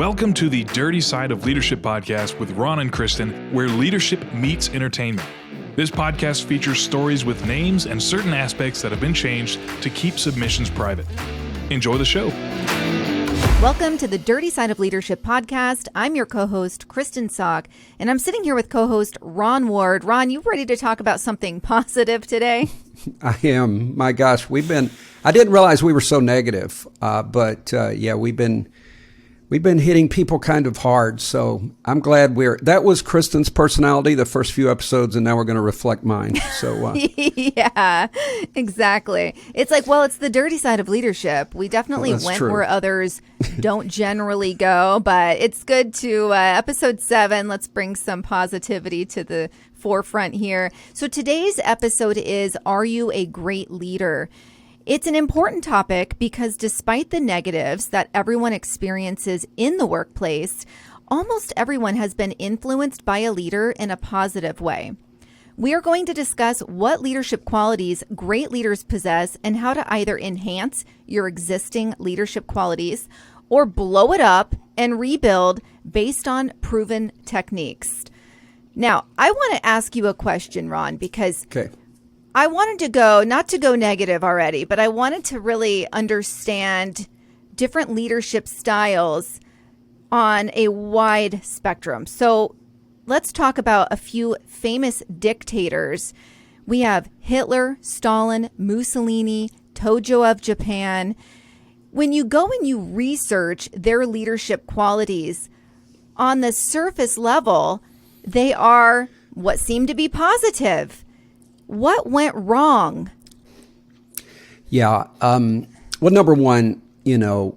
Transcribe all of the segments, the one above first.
Welcome to the Dirty Side of Leadership podcast with Ron and Kristin, where leadership meets entertainment. This podcast features stories with names and certain aspects that have been changed to keep submissions private. Enjoy the show. Welcome to the Dirty Side of Leadership podcast. I'm your co-host, Kristin Sok, and I'm sitting here with co-host Ron Ward. Ron, you ready to talk about something positive today? I am. My gosh, I didn't realize we were so negative, but we've been hitting people kind of hard. So I'm glad that was Kristin's personality the first few episodes, and now we're going to reflect mine. So yeah, exactly. It's like, well, it's the dirty side of leadership. We definitely went true. Where others don't generally go, but it's good to episode 7. Let's bring some positivity to the forefront here. So today's episode is, Are You a Great Leader? It's an important topic because despite the negatives that everyone experiences in the workplace, almost everyone has been influenced by a leader in a positive way. We are going to discuss what leadership qualities great leaders possess and how to either enhance your existing leadership qualities or blow it up and rebuild based on proven techniques. Now, I want to ask you a question, Ron, because I wanted to not to go negative already, but I wanted to really understand different leadership styles on a wide spectrum. So let's talk about a few famous dictators. We have Hitler, Stalin, Mussolini, Tojo of Japan. When you go and you research their leadership qualities, on the surface level, they are what seem to be positive. What went wrong? Yeah. Well, number one, I'm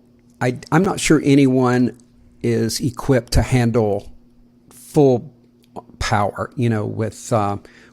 not sure anyone is equipped to handle full power,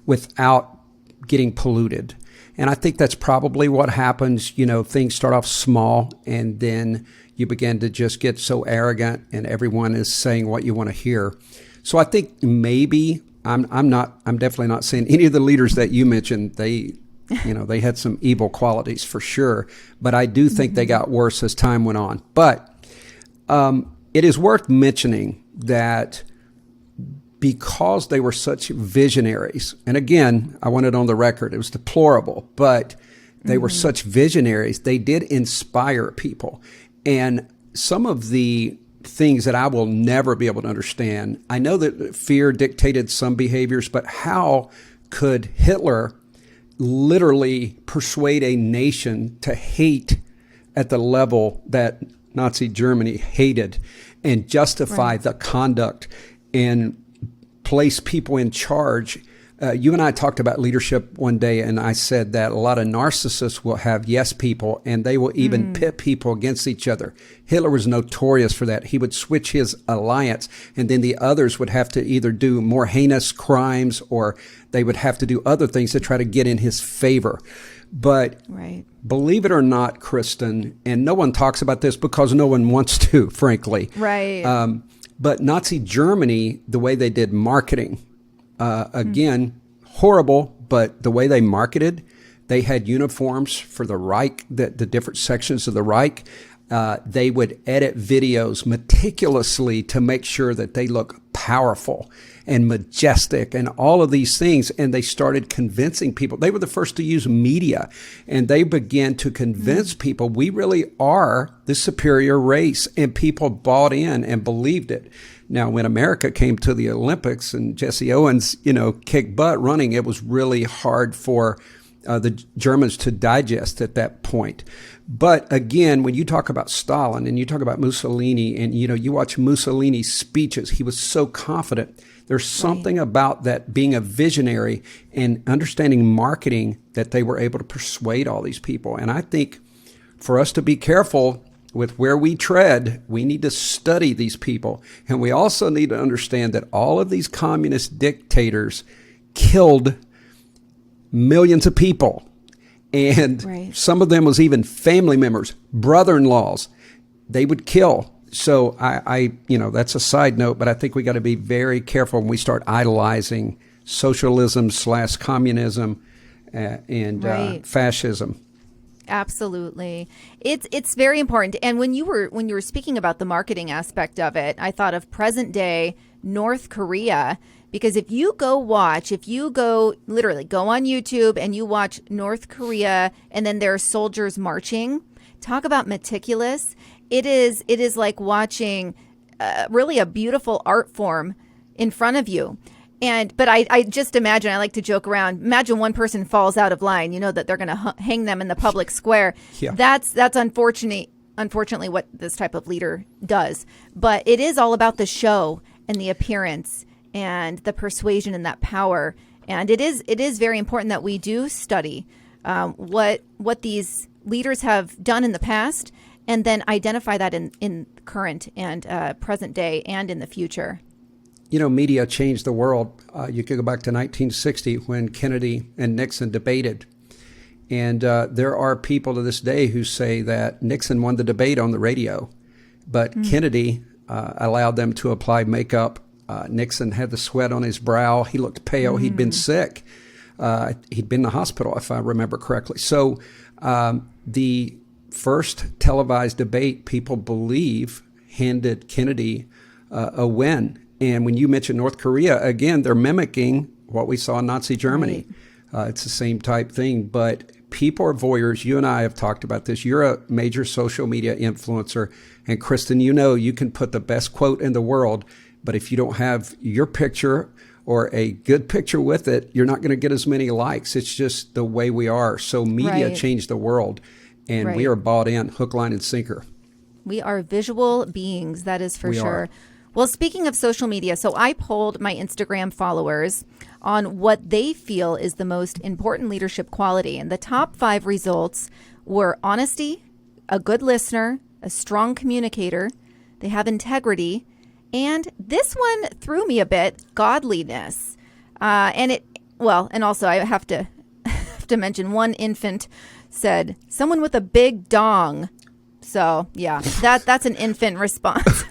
without getting polluted. And I think that's probably what happens. Things start off small and then you begin to just get so arrogant and everyone is saying what you want to hear. So I think maybe I'm definitely not saying any of the leaders that you mentioned, they had some evil qualities for sure, but I do think they got worse as time went on. But it is worth mentioning that because they were such visionaries, and again, I want it on the record, it was deplorable, but they were such visionaries, they did inspire people. And some of the things that I will never be able to understand. I know that fear dictated some behaviors, but how could Hitler literally persuade a nation to hate at the level that Nazi Germany hated and justify the conduct and place people in charge? You and I talked about leadership one day, and I said that a lot of narcissists will have yes people, and they will even pit people against each other. Hitler was notorious for that. He would switch his alliance, and then the others would have to either do more heinous crimes or they would have to do other things to try to get in his favor. But believe it or not, Kristin, and no one talks about this because no one wants to, frankly. Right. But Nazi Germany, the way they did marketing, again, horrible, but the way they marketed, they had uniforms for the Reich, the different sections of the Reich. They would edit videos meticulously to make sure that they look powerful and majestic and all of these things. And they started convincing people. They were the first to use media, and they began to convince people we really are the superior race. And people bought in and believed it. Now, when America came to the Olympics and Jesse Owens, kicked butt running, it was really hard for the Germans to digest at that point. But again, when you talk about Stalin and you talk about Mussolini and, you watch Mussolini's speeches, he was so confident. There's something about that being a visionary and understanding marketing that they were able to persuade all these people. And I think for us to be careful with where we tread, we need to study these people. And we also need to understand that all of these communist dictators killed millions of people. And some of them was even family members, brother-in-laws, they would kill. So I that's a side note, but I think we got to be very careful when we start idolizing socialism / communism and fascism. Absolutely. It's very important. And when you were speaking about the marketing aspect of it, I thought of present day North Korea, because if you literally go on YouTube and you watch North Korea and then there are soldiers marching, talk about meticulous. It is like watching really a beautiful art form in front of you. But I just imagine, I like to joke around, imagine one person falls out of line, that they're going to hang them in the public square. Yeah. That's unfortunately what this type of leader does. But it is all about the show and the appearance and the persuasion and that power. And it is very important that we do study what these leaders have done in the past, and then identify that in current and present day and in the future. Media changed the world. You could go back to 1960 when Kennedy and Nixon debated. And there are people to this day who say that Nixon won the debate on the radio, but Kennedy allowed them to apply makeup. Nixon had the sweat on his brow. He looked pale. He'd been sick. He'd been in the hospital, if I remember correctly. So the first televised debate, people believe, handed Kennedy a win. And when you mention North Korea, again, they're mimicking what we saw in Nazi Germany. Right. It's the same type thing. But people are voyeurs. You and I have talked about this. You're a major social media influencer. And Kristin, you can put the best quote in the world, but if you don't have your picture or a good picture with it, you're not going to get as many likes. It's just the way we are. So media changed the world, and we are bought in hook, line, and sinker. We are visual beings, that is for sure. Are. Well, speaking of social media, so I polled my Instagram followers on what they feel is the most important leadership quality. And the top 5 results were honesty, a good listener, a strong communicator, they have integrity, and this one threw me a bit, godliness. And also I have to mention one infant said, someone with a big dong. So, yeah, that's an infant response.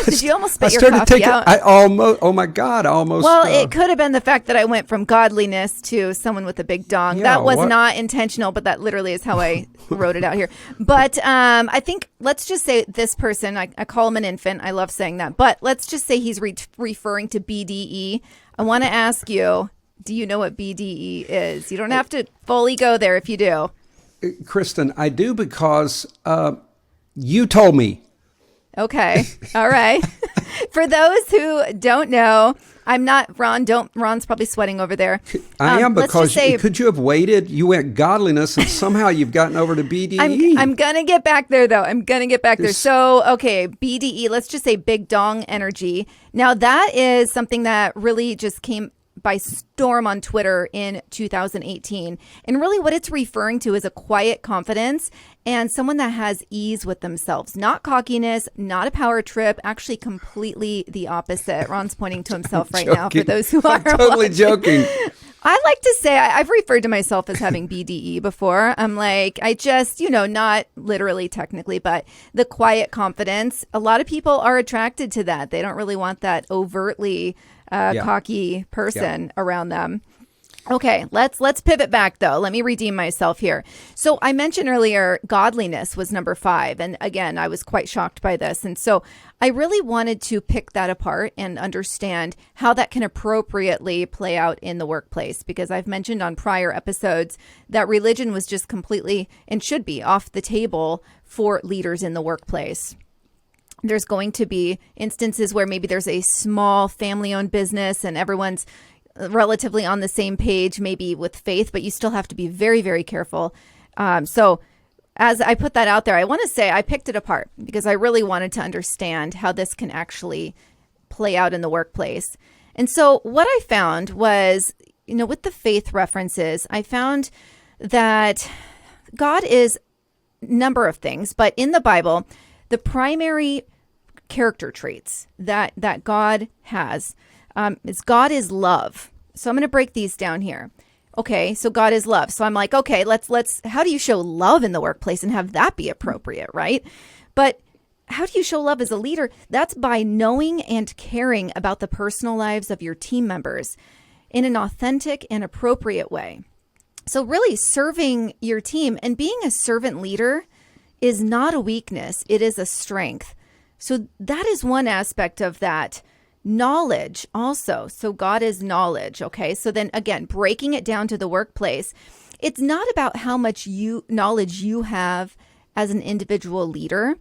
Did you almost spit your coffee out? Oh my God, I almost. Well, it could have been the fact that I went from godliness to someone with a big dong. Yeah, that was not intentional, but that literally is how I wrote it out here. But I think, let's just say this person, I call him an infant. I love saying that. But let's just say he's referring to BDE. I want to ask you, do you know what BDE is? You don't have to fully go there if you do. Kristin, I do, because you told me. Okay. All right. For those who don't know, I'm not Ron. Ron's probably sweating over there. I am, because could you have waited? You went godliness, and somehow you've gotten over to BDE. I'm going to get back there, though. There. So, okay, BDE, let's just say big dong energy. Now, that is something that really just came by storm on Twitter in 2018. And really what it's referring to is a quiet confidence and someone that has ease with themselves. Not cockiness, not a power trip, actually completely the opposite. Ron's pointing to himself right now for those who are totally joking. I like to say, I've referred to myself as having BDE before. I'm like, I just, not literally technically, but the quiet confidence. A lot of people are attracted to that. They don't really want that overtly cocky person around them. Okay, let's pivot back though. Let me redeem myself here. So I mentioned earlier godliness was number 5. And again, I was quite shocked by this. And so I really wanted to pick that apart and understand how that can appropriately play out in the workplace, because I've mentioned on prior episodes that religion was just completely, and should be, off the table for leaders in the workplace. There's going to be instances where maybe there's a small family-owned business and everyone's relatively on the same page, maybe with faith, but you still have to be very, very careful. So as I put that out there, I want to say I picked it apart because I really wanted to understand how this can actually play out in the workplace. And so what I found was, with the faith references, I found that God is a number of things, but in the Bible, the primary character traits that God has is God is love. So I'm going to break these down here. Okay, so God is love. So I'm like, okay, let's how do you show love in the workplace and have that be appropriate, right? But how do you show love as a leader? That's by knowing and caring about the personal lives of your team members in an authentic and appropriate way. So really serving your team and being a servant leader is not a weakness. It is a strength. So that is one aspect of that. Knowledge also. So God is knowledge. Okay. So then again, breaking it down to the workplace, it's not about how much knowledge you have as an individual leader.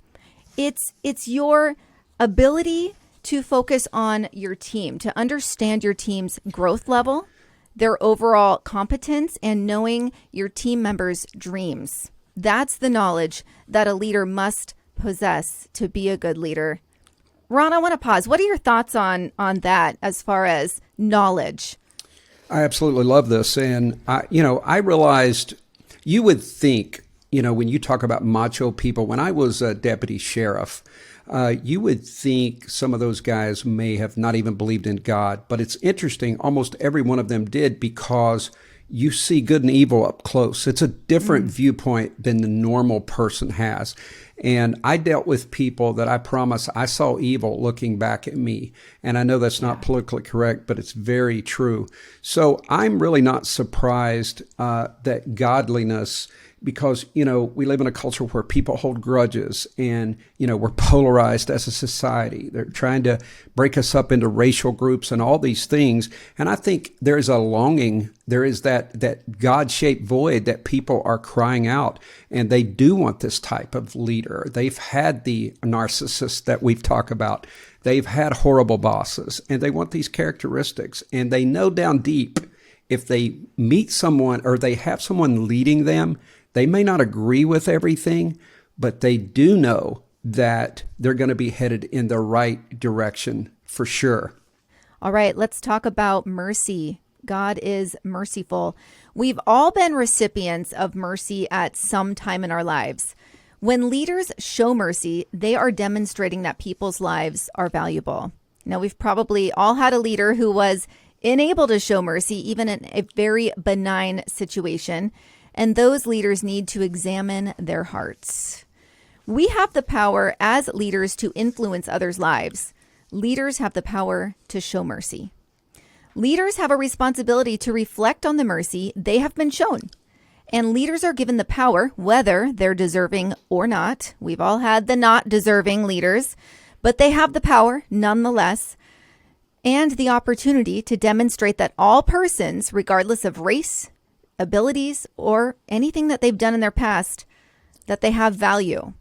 It's your ability to focus on your team, to understand your team's growth level, their overall competence, and knowing your team members' dreams. That's the knowledge that a leader must possess to be a good leader. Ron, I want to pause. What are your thoughts on that as far as knowledge? I absolutely love this. And, I realized you would think, when you talk about macho people, when I was a deputy sheriff, you would think some of those guys may have not even believed in God. But it's interesting, almost every one of them did, because you see good and evil up close. It's a different viewpoint than the normal person has. And I dealt with people that I promise I saw evil looking back at me. And I know that's not politically correct, but it's very true. So I'm really not surprised that godliness, because, we live in a culture where people hold grudges and, we're polarized as a society. They're trying to break us up into racial groups and all these things. And I think there is a longing, there is that God-shaped void that people are crying out, and they do want this type of leader. They've had the narcissists that we've talked about. They've had horrible bosses, and they want these characteristics. And they know down deep, if they meet someone or they have someone leading them, they may not agree with everything, but they do know that they're going to be headed in the right direction for sure. All right, let's talk about mercy. God is merciful. We've all been recipients of mercy at some time in our lives. When leaders show mercy, they are demonstrating that people's lives are valuable. Now, we've probably all had a leader who was unable to show mercy, even in a very benign situation. And those leaders need to examine their hearts. We have the power as leaders to influence others' lives. Leaders have the power to show mercy. Leaders have a responsibility to reflect on the mercy they have been shown. And leaders are given the power, whether they're deserving or not. We've all had the not deserving leaders, but they have the power nonetheless, and the opportunity to demonstrate that all persons, regardless of race, abilities, or anything that they've done in their past, that they have value.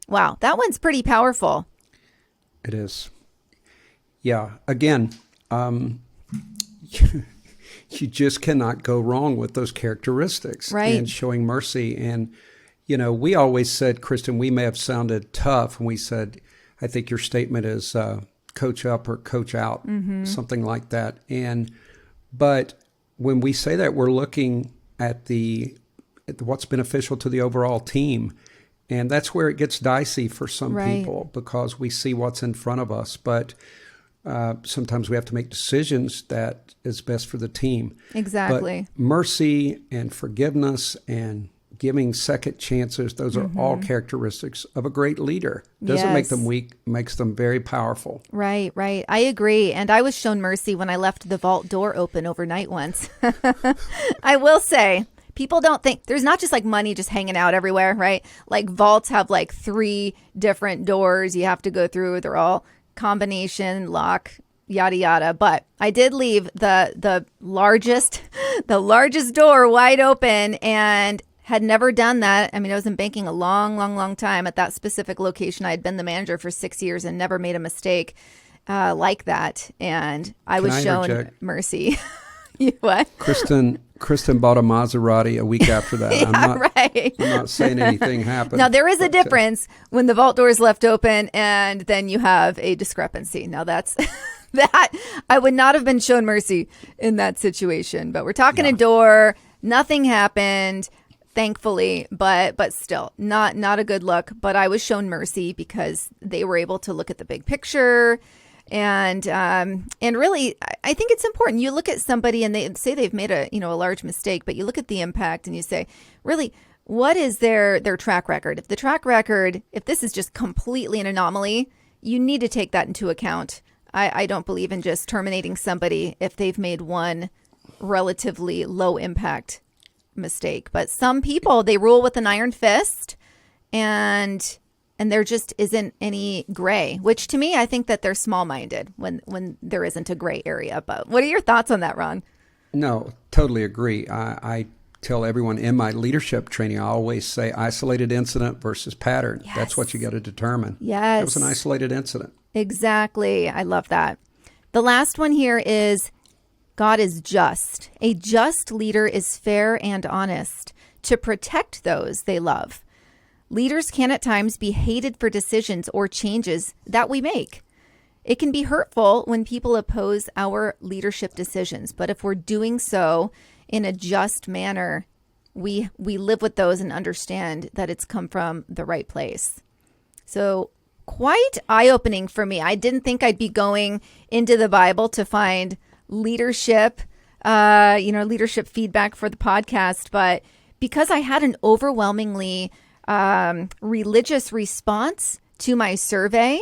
Wow, that one's pretty powerful. It is. Yeah, again, you just cannot go wrong with those characteristics, right? And showing mercy. And, we always said, Kristin, we may have sounded tough, and we said, I think your statement is coach up or coach out, something like that. But when we say that, we're looking at what's beneficial to the overall team. And that's where it gets dicey for some people, because we see what's in front of us. But sometimes we have to make decisions that is best for the team. Exactly. But mercy and forgiveness and giving second chances, those are all characteristics of a great leader. Doesn't make them weak, makes them very powerful. Right. I agree. And I was shown mercy when I left the vault door open overnight once. I will say, people don't think there's not just like money just hanging out everywhere, right? Like vaults have like 3 different doors you have to go through. They're all combination, lock, yada, yada. But I did leave the largest door wide open, and had never done that. I mean, I was in banking a long time at that specific location. I had been the manager for 6 years and never made a mistake like that. And I was shown mercy. What? Kristin bought a Maserati a week after that. Yeah, I'm not saying anything happened. Now, there is a difference when the vault door is left open and then you have a discrepancy. Now, that's that. I would not have been shown mercy in that situation. But we're talking a door. Nothing happened, thankfully, but still not a good look. But I was shown mercy because they were able to look at the big picture. And really, I think it's important. You look at somebody and they say they've made a large mistake, but you look at the impact and you say, really, what is their track record? If the track record, if this is just completely an anomaly, you need to take that into account. I don't believe in just terminating somebody if they've made one relatively low impact mistake. But some people, they rule with an iron fist, and there just isn't any gray, which to me, I think that they're small-minded when there isn't a gray area. But what are your thoughts on that, Ron? No, totally agree. I tell everyone in my leadership training, I always say isolated incident versus pattern. Yes. That's what you got to determine. Yes. It was an isolated incident. Exactly. I love that. The last one here is God is just. A just leader is fair and honest to protect those they love. Leaders can at times be hated for decisions or changes that we make. It can be hurtful when people oppose our leadership decisions, but if we're doing so in a just manner, we live with those and understand that it's come from the right place. So quite eye-opening for me. I didn't think I'd be going into the Bible to find leadership, leadership feedback for the podcast, but because I had an overwhelmingly religious response to my survey,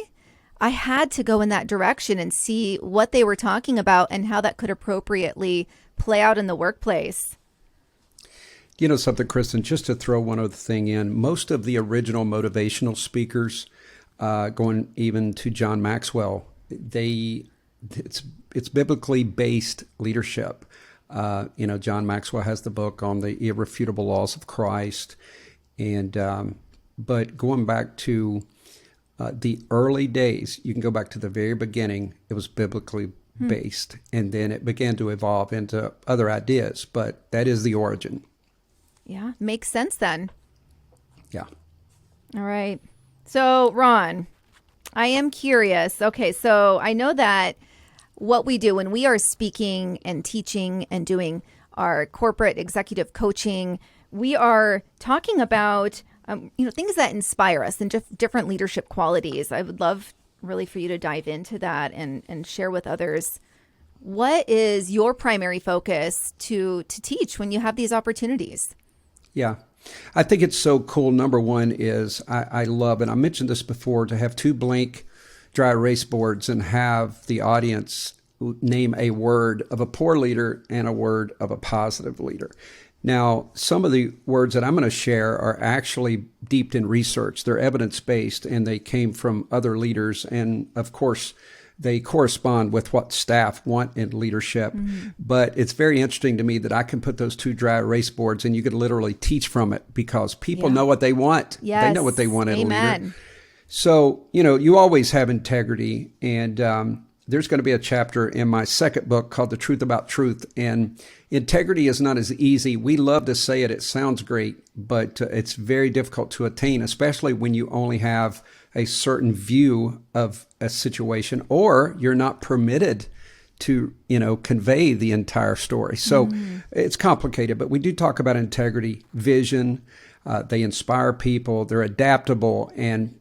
I had to go in that direction and see what they were talking about and how that could appropriately play out in the workplace. You know something, Kristin, just to throw one other thing in, most of the original motivational speakers, going even to John Maxwell, it's biblically based leadership. John Maxwell has the book on the irrefutable laws of Christ. But going back to the early days, you can go back to the very beginning, it was biblically based. And then it began to evolve into other ideas. But that is the origin. Yeah, makes sense then. Yeah. All right. So, Ron, I am curious. Okay, so I know that what we do when we are speaking and teaching and doing our corporate executive coaching, we are talking about things that inspire us and different leadership qualities. I would love really for you to dive into that and share with others. What is your primary focus to teach when you have these opportunities? Yeah, I think it's so cool. Number one is I love, and I mentioned this before, to have two blank dry erase boards and have the audience name a word of a poor leader and a word of a positive leader. Now, some of the words that I'm going to share are actually deep in research. They're evidence-based, and they came from other leaders. And, of course, they correspond with what staff want in leadership. Mm-hmm. But it's very interesting to me that I can put those two dry erase boards, and you could literally teach from it because people know what they want. Yes. They know what they want in a Amen. leader. So, you always have integrity. And there's going to be a chapter in my second book called The Truth About Truth. And integrity is not as easy. We love to say it. It sounds great, but it's very difficult to attain, especially when you only have a certain view of a situation or you're not permitted to, convey the entire story. So it's complicated, but we do talk about integrity, vision. They inspire people. They're adaptable. And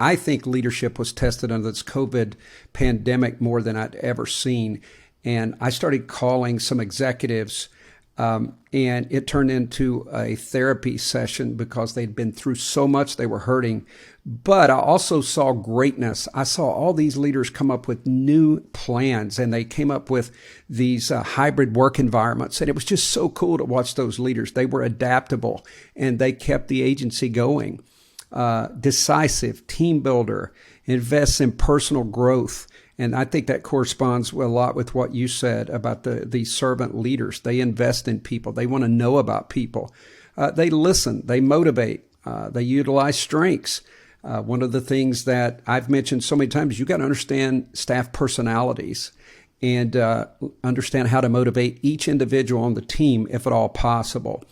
I think leadership was tested under this COVID pandemic more than I'd ever seen. And I started calling some executives, and it turned into a therapy session because they'd been through so much, they were hurting. But I also saw greatness. I saw all these leaders come up with new plans, and they came up with these hybrid work environments. And it was just so cool to watch those leaders. They were adaptable, and they kept the agency going. Decisive, team builder, invests in personal growth. And I think that corresponds a lot with what you said about the servant leaders. They invest in people. They want to know about people. They listen. They motivate. They utilize strengths. One of the things that I've mentioned so many times, you got to understand staff personalities and understand how to motivate each individual on the team if at all possible.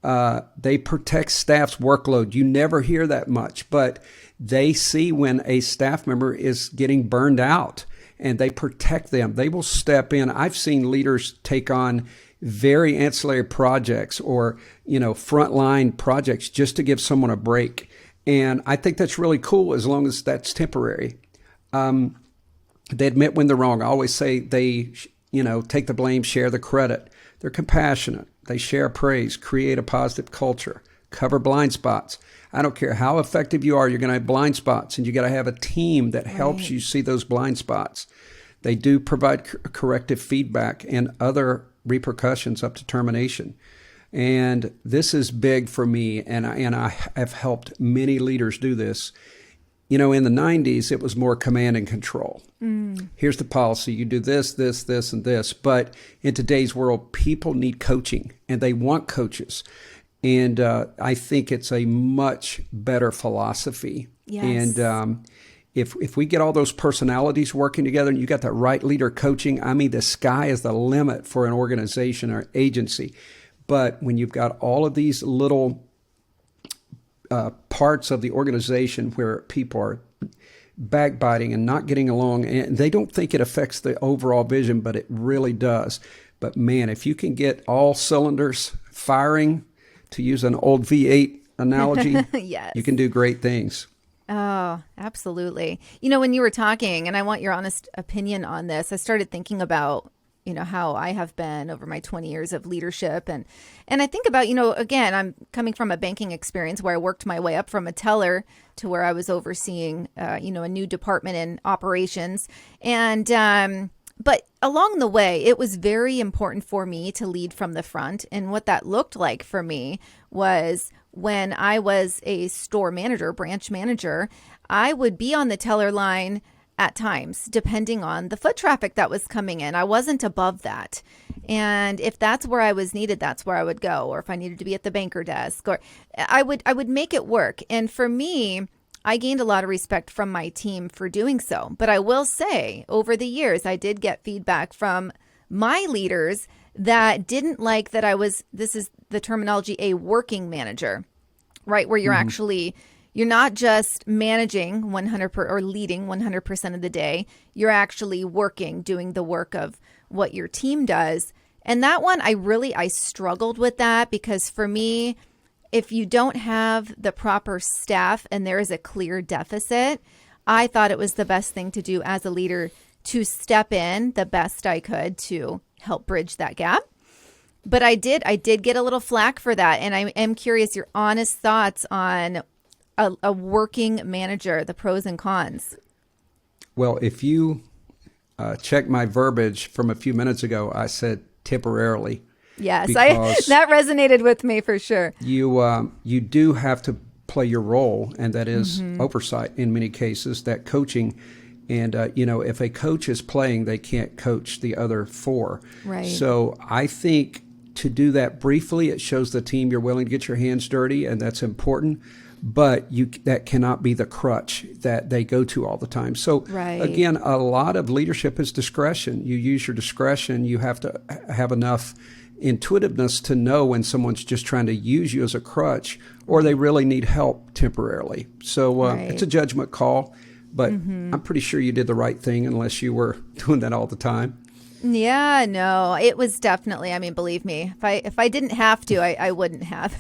They protect staff's workload. You never hear that much, but they see when a staff member is getting burned out and they protect them. They will step in. I've seen leaders take on very ancillary projects or, frontline projects just to give someone a break. And I think that's really cool as long as that's temporary. They admit when they're wrong. I always say they, take the blame, share the credit. They're compassionate. They share praise, create a positive culture, cover blind spots. I don't care how effective you are, you're going to have blind spots, and you got to have a team that helps you see those blind spots. They do provide corrective feedback and other repercussions up to termination. And this is big for me, and I have helped many leaders do this. In the 90s, it was more command and control. Here's the policy. You do this, this, this, and this. But in today's world, people need coaching, and they want coaches. And I think it's a much better philosophy. Yes. And if we get all those personalities working together and you got that right leader coaching, the sky is the limit for an organization or agency. But when you've got all of these little parts of the organization where people are backbiting and not getting along, and they don't think it affects the overall vision, but it really does. But man, if you can get all cylinders firing, to use an old V8 analogy, yes. you can do great things. Oh, absolutely. When you were talking, and I want your honest opinion on this, I started thinking about how I have been over my 20 years of leadership. And I think about, again, I'm coming from a banking experience where I worked my way up from a teller to where I was overseeing, a new department in operations. And, but along the way, it was very important for me to lead from the front. And what that looked like for me was when I was a store manager, branch manager, I would be on the teller line at times, depending on the foot traffic that was coming in. I wasn't above that. And if that's where I was needed, that's where I would go. Or if I needed to be at the banker desk, or I would make it work. And for me, I gained a lot of respect from my team for doing so. But I will say, over the years, I did get feedback from my leaders that didn't like that I was, this is the terminology, a working manager, right? Where you're actually, you're not just managing 100% or leading 100% of the day. You're actually working, doing the work of what your team does. And that one, I struggled with that, because for me, if you don't have the proper staff and there is a clear deficit, I thought it was the best thing to do as a leader to step in the best I could to help bridge that gap. But I did get a little flack for that. And I am curious your honest thoughts on a working manager, the pros and cons. Well, if you check my verbiage from a few minutes ago, I said temporarily. Yes, that resonated with me for sure. You do have to play your role, and that is oversight in many cases, that coaching. And, if a coach is playing, they can't coach the other four. Right. So I think to do that briefly, it shows the team you're willing to get your hands dirty, and that's important. But that cannot be the crutch that they go to all the time. So again, a lot of leadership is discretion. You use your discretion. You have to have enough intuitiveness to know when someone's just trying to use you as a crutch, or they really need help temporarily. So it's a judgment call, but I'm pretty sure you did the right thing, unless you were doing that all the time. Yeah, no, it was definitely, believe me, if I didn't have to, I wouldn't have.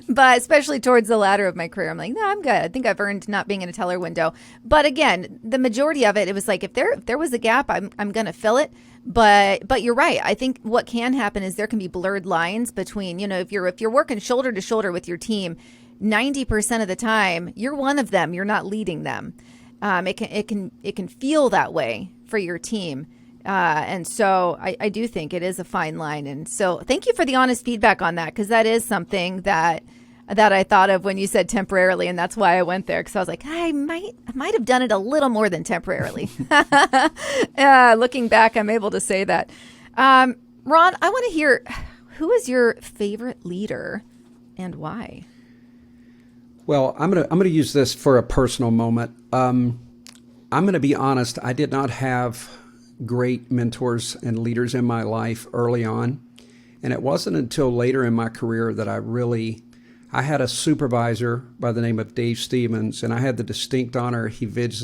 But especially towards the latter of my career, I'm like, no, I'm good. I think I've earned not being in a teller window. But again, the majority of it was like, if there was a gap, I'm going to fill it. But you're right. I think what can happen is there can be blurred lines between, if you're working shoulder to shoulder with your team, 90% of the time, you're one of them. You're not leading them. It can feel that way for your team. And so I do think it is a fine line. And so thank you for the honest feedback on that, because that is something that I thought of when you said temporarily. And that's why I went there, because I was like, I might have done it a little more than temporarily. Looking back, I'm able to say that. Ron, I want to hear, who is your favorite leader and why? Well, I'm gonna use this for a personal moment. I'm going to be honest. I did not have great mentors and leaders in my life early on. And it wasn't until later in my career that I had a supervisor by the name of Dave Stevens, and I had the distinct honor. He was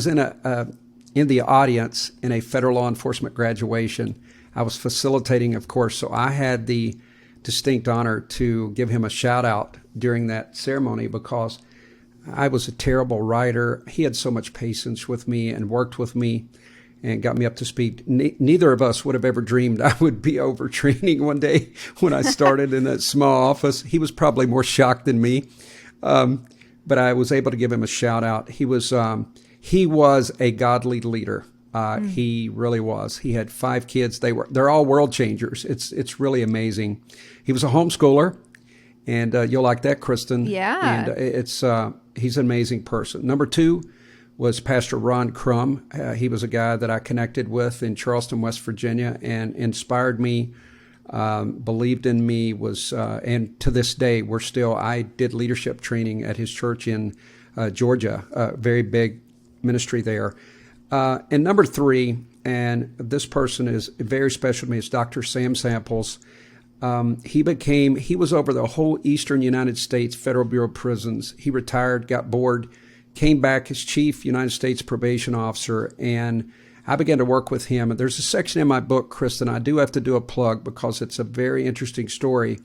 in the audience in a federal law enforcement graduation. I was facilitating, of course, so I had the distinct honor to give him a shout out during that ceremony, because I was a terrible writer. He had so much patience with me and worked with me and got me up to speed. Neither of us would have ever dreamed I would be overtraining one day when I started in that small office. He was probably more shocked than me, but I was able to give him a shout out. He was a godly leader, He really was. He had 5 kids. They're all world changers. It's really amazing. He was a homeschooler, and you'll like that, Kristin. Yeah. And he's an amazing person. Number 2 was Pastor Ron Crum. He was a guy that I connected with in Charleston, West Virginia, and inspired me, believed in me, and to this day, I did leadership training at his church in Georgia, a very big ministry there. And number 3, and this person is very special to me, is Dr. Sam Samples. He was over the whole eastern United States Federal Bureau of Prisons. He retired, got bored, came back as Chief United States Probation Officer, and I began to work with him. And there's a section in my book, Kristin, I do have to do a plug because it's a very interesting story.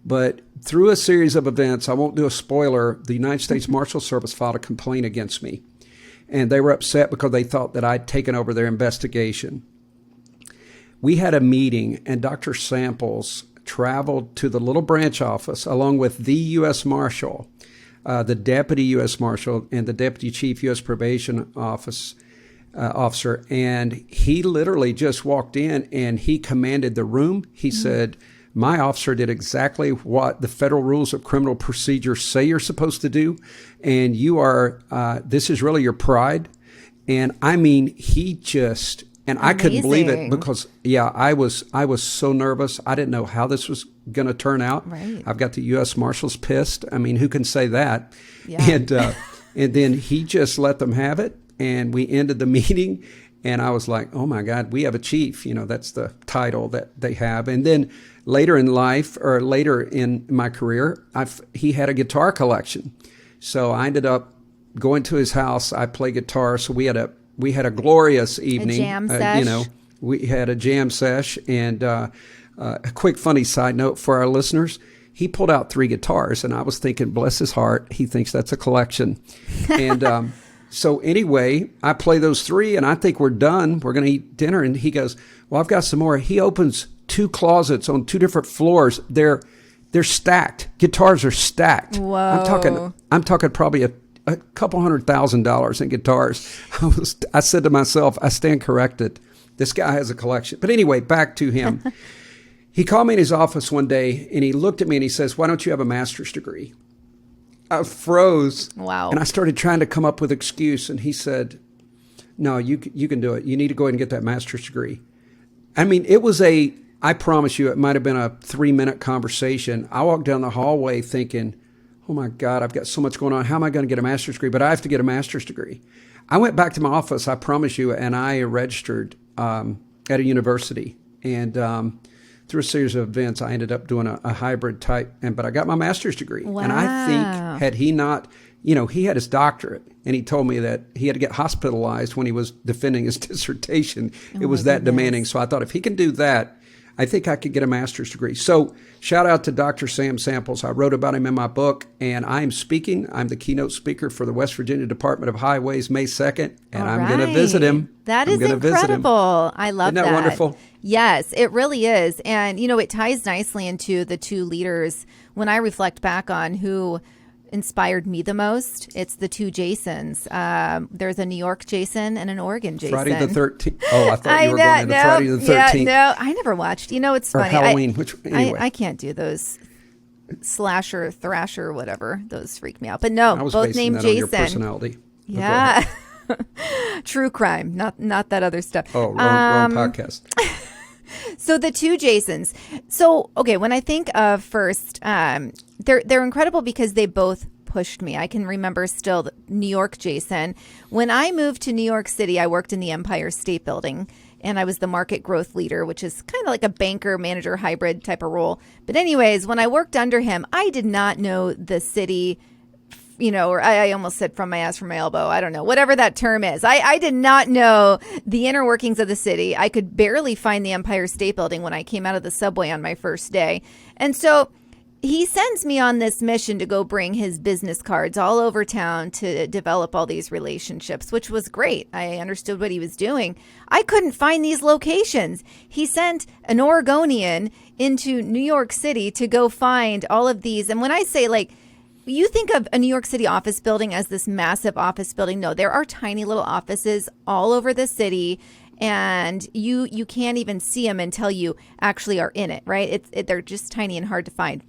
But through a series of events, I won't do a spoiler, the United States Marshal Service filed a complaint against me. And they were upset because they thought that I'd taken over their investigation. We had a meeting, and Dr. Samples traveled to the little branch office along with the U.S. Marshal, the Deputy U.S. Marshal, and the Deputy Chief U.S. Probation Officer. And he literally just walked in and he commanded the room. He said, my officer did exactly what the federal rules of criminal procedure say you're supposed to do. And this is really your pride. And I mean, and I couldn't believe it because, I was so nervous. I didn't know how this was going to turn out. Right. I've got the U.S. Marshals pissed. I mean, who can say that? Yeah. And then he just let them have it. And we ended the meeting. And I was like, oh, my God, we have a chief. That's the title that they have. And then later in life, or later in my career, he had a guitar collection. So I ended up going to his house. I play guitar. So we had a glorious evening. A jam sesh. We had a jam sesh. And a quick funny side note for our listeners, he pulled out 3 guitars. And I was thinking, bless his heart, he thinks that's a collection. And so anyway, I play those 3, and I think we're done. We're going to eat dinner. And he goes, well, I've got some more. He opens 2 closets on 2 different floors. They're stacked. Guitars are stacked. Whoa. I'm talking probably a couple $100,000 in guitars. I said to myself, I stand corrected. This guy has a collection. But anyway, back to him. He called me in his office one day, and he looked at me and he says, why don't you have a master's degree? I froze. Wow. And I started trying to come up with excuse. And he said, no, you can do it. You need to go ahead and get that master's degree. I mean, I promise you, it might have been a 3-minute conversation. I walked down the hallway thinking, oh my God, I've got so much going on. How am I going to get a master's degree? But I have to get a master's degree. I went back to my office, I promise you, and I registered at a university. And through a series of events, I ended up doing a hybrid type, but I got my master's degree. Wow. And I think had he not, he had his doctorate, and he told me that he had to get hospitalized when he was defending his dissertation. It was that demanding. So I thought, if he can do that, I think I could get a master's degree. So shout out to Dr. Sam Samples. I wrote about him in my book, and I'm speaking. I'm the keynote speaker for the West Virginia Department of Highways May 2nd, and I'm going to visit him. That is incredible. I love that. Isn't that wonderful? Yes, it really is. And, it ties nicely into the 2 leaders. When I reflect back on who inspired me the most, it's the 2 Jasons. There's a New York Jason and an Oregon Jason. Friday the 13th. Oh, I thought you were going into Friday the 13th. Yeah, no, I never watched. It's funny. Or Halloween. Anyway. I can't do those slasher, thrasher, whatever. Those freak me out. But no, both named Jason. On your personality. Yeah. True crime, not that other stuff. Oh, wrong podcast. So the 2 Jasons. So, okay, when I think of first, they're incredible because they both pushed me. I can remember still New York Jason. When I moved to New York City, I worked in the Empire State Building, and I was the market growth leader, which is kind of like a banker manager hybrid type of role. But anyways, when I worked under him, I did not know the city, or I almost said from my ass, from my elbow. I don't know, whatever that term is. I did not know the inner workings of the city. I could barely find the Empire State Building when I came out of the subway on my first day. And so he sends me on this mission to go bring his business cards all over town to develop all these relationships, which was great. I understood what he was doing. I couldn't find these locations. He sent an Oregonian into New York City to go find all of these. And when I say you think of a New York City office building as this massive office building. No, there are tiny little offices all over the city, and you can't even see them until you actually are in it, right? They're just tiny and hard to find.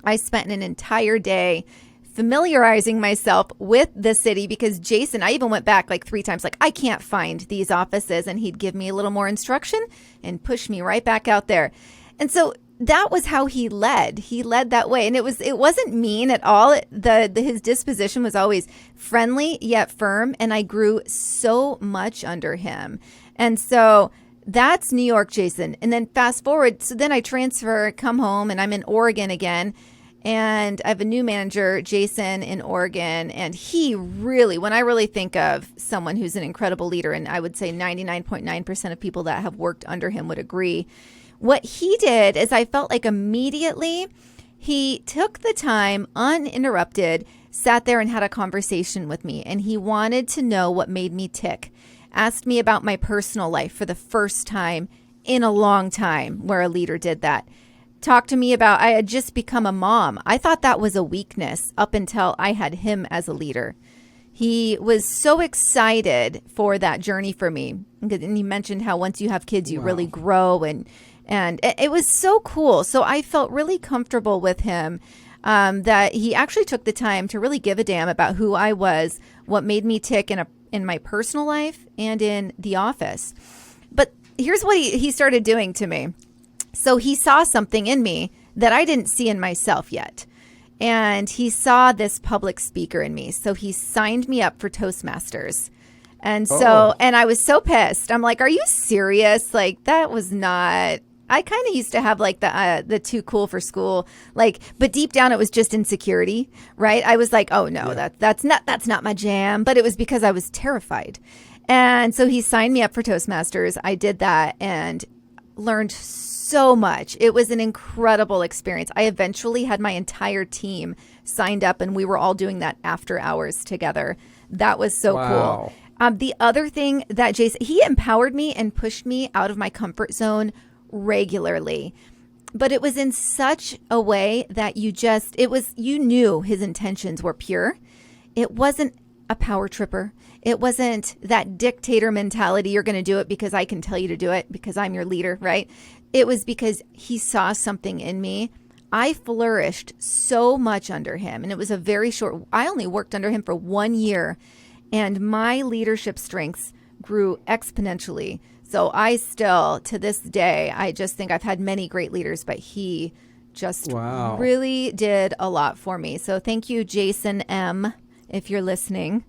I spent an entire day familiarizing myself with the city because Jason, I even went back like 3 times, like, I can't find these offices. And he'd give me a little more instruction and push me right back out there. And so that was how he led. He led that way. And it wasn't mean at all. His disposition was always friendly yet firm. And I grew so much under him. And so that's New York, Jason. And then fast forward. So then I transfer, come home, and I'm in Oregon again. And I have a new manager, Jason, in Oregon. And he really, when I really think of someone who's an incredible leader, and I would say 99.9% of people that have worked under him would agree, what he did is I felt like immediately he took the time, uninterrupted, sat there and had a conversation with me. And he wanted to know what made me tick. Asked me about my personal life for the first time in a long time where a leader did that. Talked to me about I had just become a mom. I thought that was a weakness up until I had him as a leader. He was so excited for that journey for me. And he mentioned how once you have kids, you really grow. And it was so cool. So I felt really comfortable with him that he actually took the time to really give a damn about who I was, what made me tick in my personal life and in the office. But here's what he started doing to me. So he saw something in me that I didn't see in myself yet. And he saw this public speaker in me. So he signed me up for Toastmasters. And so, and I was so pissed. I'm like, are you serious? Like, that was not, I kind of used to have like the too cool for school, like, but deep down it was just insecurity, right? I was like, oh no, that's not my jam. But it was because I was terrified. And so he signed me up for Toastmasters. I did that and learned so much. It was an incredible experience. I eventually had my entire team signed up and we were all doing that after hours together. That was so cool. The other thing that Jason, he empowered me and pushed me out of my comfort zone regularly, but it was in such a way that you knew his intentions were pure. It wasn't a power tripper. It wasn't that dictator mentality. You're going to do it because I can tell you to do it because I'm your leader, right? It was because he saw something in me. I flourished so much under him. And it was I only worked under him for 1 year. And my leadership strengths grew exponentially. So I still, to this day, I just think I've had many great leaders, but he just really did a lot for me. So thank you, Jason M., if you're listening.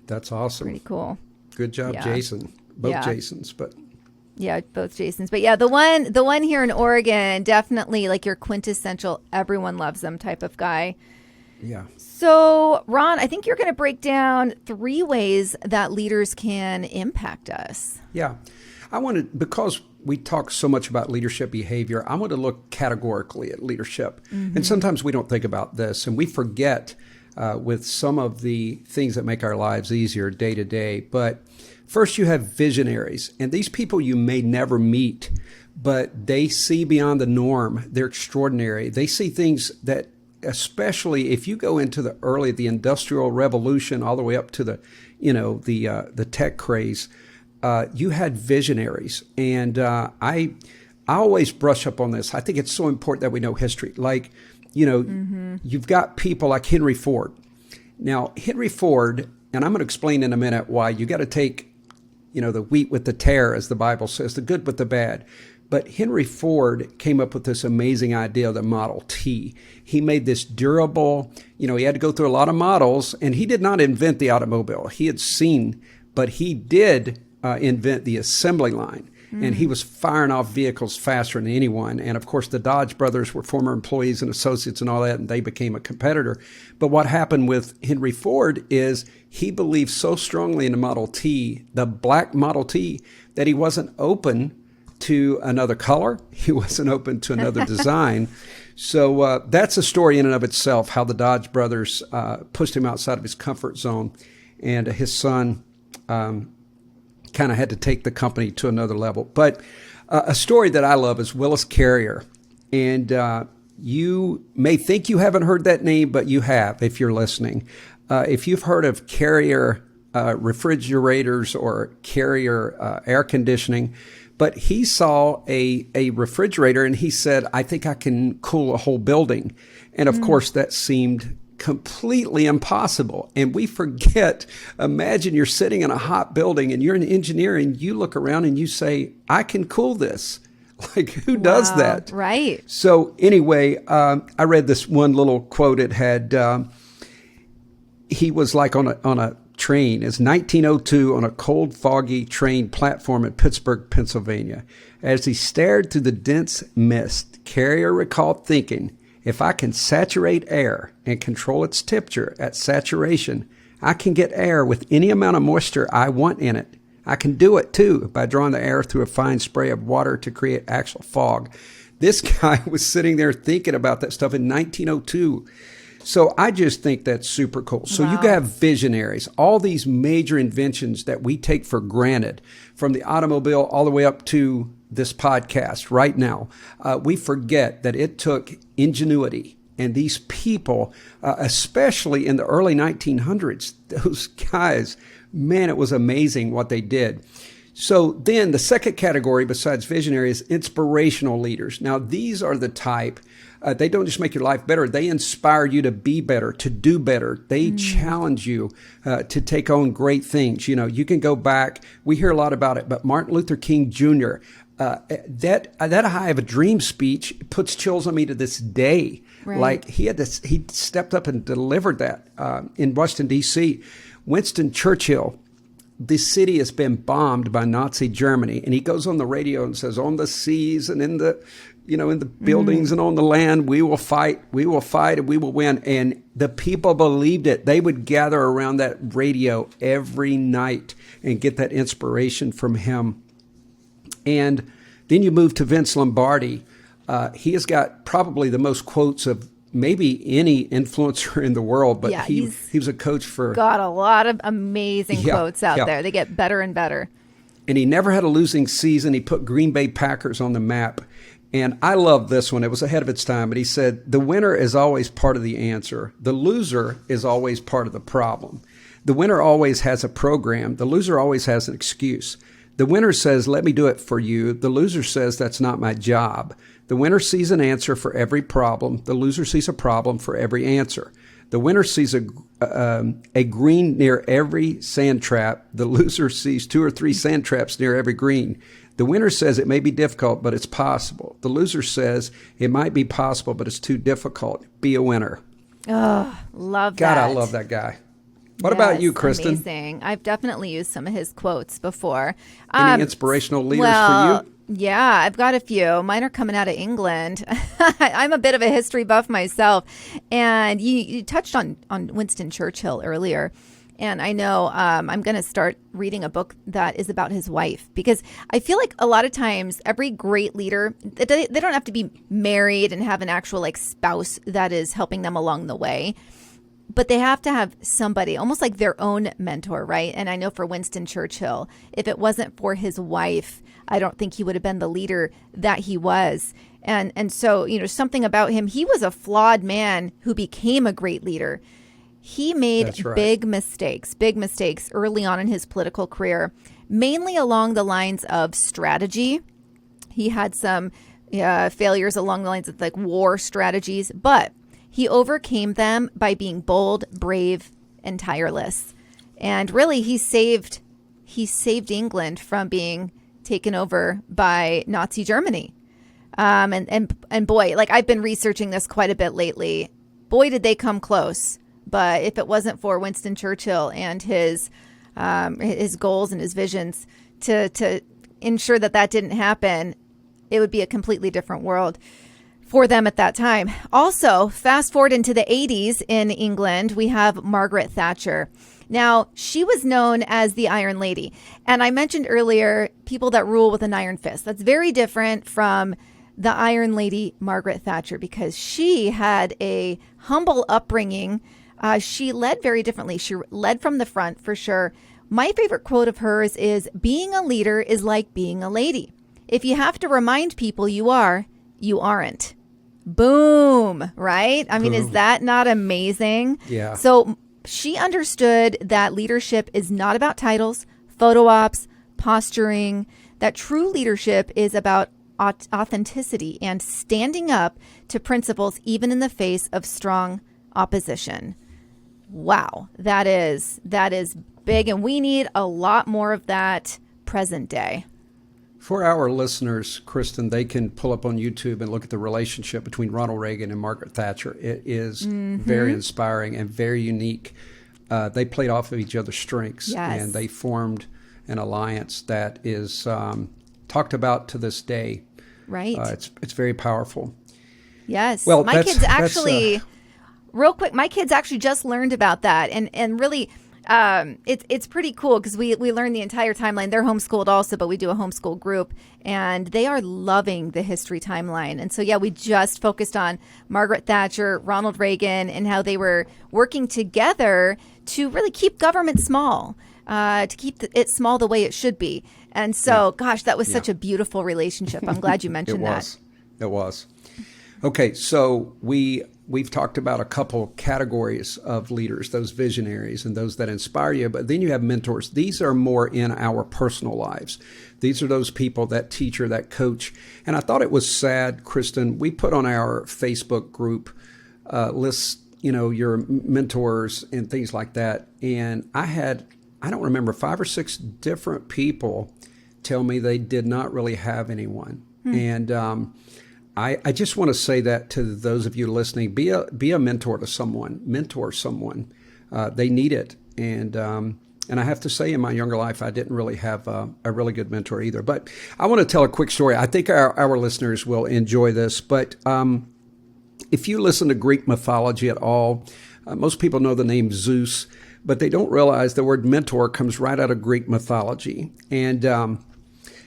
That's awesome. Pretty cool. Good job, Jason. Both Jasons, but... Yeah, both Jasons. But yeah, the one here in Oregon, definitely like your quintessential, everyone loves them type of guy. Yeah. So, Ron, I think you're going to break down 3 ways that leaders can impact us. Yeah. Because we talk so much about leadership behavior, I want to look categorically at leadership. Mm-hmm. And sometimes we don't think about this, and we forget with some of the things that make our lives easier day to day. But first, you have visionaries, and these people you may never meet, but they see beyond the norm. They're extraordinary. They see things that, especially if you go into the Industrial Revolution, all the way up to the tech craze, you had visionaries. And I always brush up on this. I think it's so important that we know history. Like, you've got people like Henry Ford. Now, Henry Ford, and I'm going to explain in a minute why you got to take, the wheat with the tare, as the Bible says, the good with the bad. But Henry Ford came up with this amazing idea of the Model T. He made this durable, he had to go through a lot of models, and he did not invent the automobile. He had seen, but he did invent the assembly line. And he was firing off vehicles faster than anyone. And of course, the Dodge brothers were former employees and associates and all that, and they became a competitor. But what happened with Henry Ford is he believed so strongly in the Model T, the black Model T, that he wasn't open to another color. He wasn't open to another design. So that's a story in and of itself, how the Dodge brothers pushed him outside of his comfort zone. And his son kind of had to take the company to another level. But a story that I love is Willis Carrier. And You may think you haven't heard that name, but you have if you're listening. If you've heard of Carrier refrigerators or Carrier air conditioning, but he saw a refrigerator and he said, I think I can cool a whole building. And of course, that seemed completely impossible. And we forget, imagine you're sitting in a hot building and you're an engineer and you look around and you say, I can cool this. Like, who does that? Right. So anyway, I read this one little quote. It had, he was like on a train. It's 1902 on a cold, foggy train platform in Pittsburgh, Pennsylvania. As he stared through the dense mist, Carrier recalled thinking, if I can saturate air and control its temperature at saturation, I can get air with any amount of moisture I want in it. I can do it, too, by drawing the air through a fine spray of water to create actual fog. This guy was sitting there thinking about that stuff in 1902. So I just think that's super cool. So you have visionaries, all these major inventions that we take for granted, from the automobile all the way up to this podcast right now. We forget that it took ingenuity. And these people, especially in the early 1900s, those guys, man, it was amazing what they did. So then the second category besides visionary is inspirational leaders. Now, these are the type, they don't just make your life better. They inspire you to be better, to do better. They challenge you to take on great things. You know, you can go back. We hear a lot about it, but Martin Luther King Jr., that I Have a Dream speech puts chills on me to this day. Right. Like he stepped up and delivered that in Washington, D.C. Winston Churchill, the city has been bombed by Nazi Germany, and he goes on the radio and says, on the seas and in the buildings and on the land, we will fight, and we will win. And the people believed it. They would gather around that radio every night and get that inspiration from him. And then you move to Vince Lombardi. He has got probably the most quotes of maybe any influencer in the world, but he was a coach for... Got a lot of amazing quotes out there. They get better and better. And he never had a losing season. He put Green Bay Packers on the map. And I love this one. It was ahead of its time. But he said, the winner is always part of the answer. The loser is always part of the problem. The winner always has a program. The loser always has an excuse. The winner says, let me do it for you. The loser says, that's not my job. The winner sees an answer for every problem. The loser sees a problem for every answer. The winner sees a green near every sand trap. The loser sees 2 or 3 sand traps near every green. The winner says it may be difficult, but it's possible. The loser says it might be possible, but it's too difficult. Be a winner. Oh, love God, that. I love that guy. What about you, Kristin? Amazing. I've definitely used some of his quotes before. Any inspirational leaders for you? Yeah, I've got a few. Mine are coming out of England. I'm a bit of a history buff myself. And you touched on Winston Churchill earlier. And I know I'm going to start reading a book that is about his wife, because I feel like a lot of times every great leader, they don't have to be married and have an actual spouse that is helping them along the way. But they have to have somebody, almost like their own mentor, right? And I know for Winston Churchill, if it wasn't for his wife, I don't think he would have been the leader that he was. And so, something about him, he was a flawed man who became a great leader. He made big mistakes early on in his political career, mainly along the lines of strategy. He had some failures along the lines of war strategies, but he overcame them by being bold, brave, and tireless. And really, he saved England from being taken over by Nazi Germany. And boy, I've been researching this quite a bit lately. Boy, did they come close. But if it wasn't for Winston Churchill and his goals and his visions to ensure that didn't happen, it would be a completely different world for them at that time. Also, fast forward into the 80s in England, we have Margaret Thatcher. Now, she was known as the Iron Lady. And I mentioned earlier, people that rule with an iron fist. That's very different from the Iron Lady, Margaret Thatcher, because she had a humble upbringing. She led very differently. She led from the front, for sure. My favorite quote of hers is, being a leader is like being a lady. If you have to remind people you are, you aren't. Boom, right? I mean, is that not amazing? Yeah. So she understood that leadership is not about titles, photo ops, posturing, that true leadership is about authenticity and standing up to principles even in the face of strong opposition. Wow, that is big, and we need a lot more of that present day. For our listeners, Kristin, they can pull up on YouTube and look at the relationship between Ronald Reagan and Margaret Thatcher. It is very inspiring and very unique. They played off of each other's strengths, and they formed an alliance that is talked about to this day. Right. It's very powerful. Yes. Well, my kids actually, real quick, my kids actually just learned about that, and really, it's pretty cool because we learn the entire timeline. They're homeschooled also, but we do a homeschool group, and they are loving the history timeline. And so, yeah, we just focused on Margaret Thatcher, Ronald Reagan, and how they were working together to really keep government small, to keep it small the way it should be. And so, gosh, that was such a beautiful relationship. I'm glad you mentioned that. It was. Okay, so we've talked about a couple categories of leaders, those visionaries and those that inspire you, but then you have mentors. These are more in our personal lives. These are those people, that teacher, that coach. And I thought it was sad, Kristin, we put on our Facebook group lists, your mentors and things like that. And I don't remember, 5 or 6 different people tell me they did not really have anyone. And I just want to say that to those of you listening, be a mentor to someone, mentor someone. They need it. And I have to say, in my younger life, I didn't really have a really good mentor either. But I want to tell a quick story. I think our listeners will enjoy this. But if you listen to Greek mythology at all, most people know the name Zeus, but they don't realize the word mentor comes right out of Greek mythology. And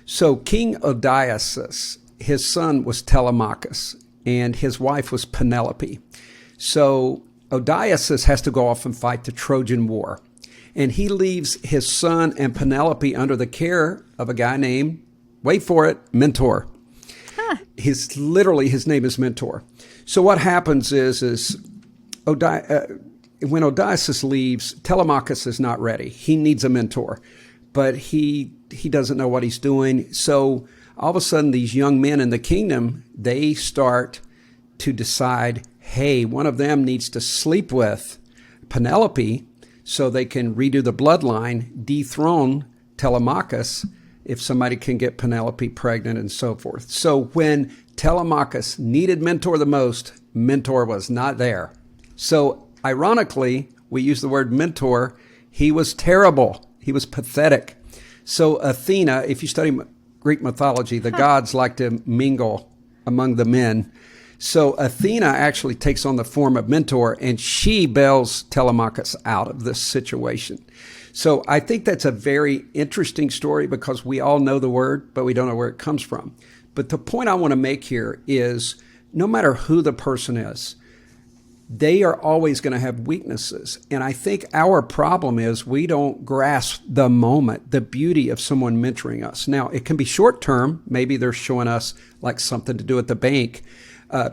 so King Odysseus, his son was Telemachus, and his wife was Penelope. So Odysseus has to go off and fight the Trojan War. And he leaves his son and Penelope under the care of a guy named, wait for it, Mentor. His name is Mentor. So what happens is when Odysseus leaves, Telemachus is not ready. He needs a mentor, but he doesn't know what he's doing. So all of a sudden, these young men in the kingdom, they start to decide, hey, one of them needs to sleep with Penelope so they can redo the bloodline, dethrone Telemachus if somebody can get Penelope pregnant and so forth. So when Telemachus needed Mentor the most, Mentor was not there. So ironically, we use the word mentor. He was terrible. He was pathetic. So Athena, if you study Greek mythology, the gods like to mingle among the men. So Athena actually takes on the form of Mentor, and she bails Telemachus out of this situation. So I think that's a very interesting story because we all know the word, but we don't know where it comes from. But the point I want to make here is no matter who the person is, they are always going to have weaknesses. And I think our problem is we don't grasp the moment, the beauty of someone mentoring us. Now, it can be short term. Maybe they're showing us like something to do at the bank.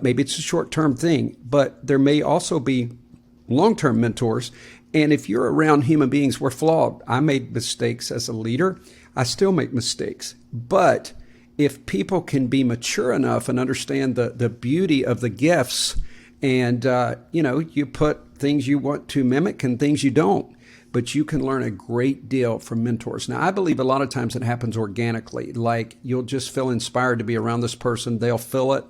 Maybe it's a short term thing, but there may also be long term mentors. And if you're around human beings, we're flawed. I made mistakes as a leader. I still make mistakes. But if people can be mature enough and understand the beauty of the gifts, and, you put things you want to mimic and things you don't, but you can learn a great deal from mentors. Now, I believe a lot of times it happens organically. Like you'll just feel inspired to be around this person. They'll feel it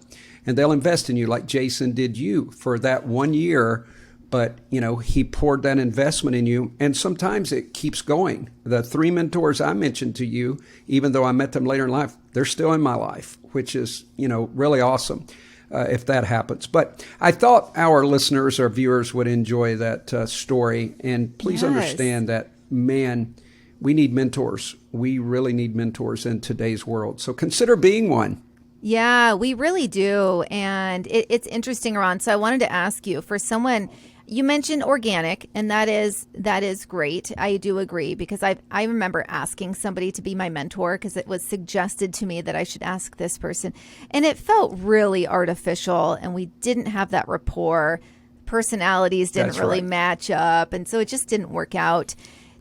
and they'll invest in you like Jason did you for that 1 year. But, he poured that investment in you. And sometimes it keeps going. The 3 mentors I mentioned to you, even though I met them later in life, they're still in my life, which is, really awesome. If that happens. But I thought our listeners or viewers would enjoy that story. And please understand that, man, we need mentors. We really need mentors in today's world. So consider being one. Yeah, we really do. And it's interesting, Ron. So I wanted to ask you, for someone, You mentioned organic, and that is great. I do agree, because I remember asking somebody to be my mentor because it was suggested to me that I should ask this person, and it felt really artificial, and we didn't have that rapport. Personalities didn't really match up, and so it just didn't work out.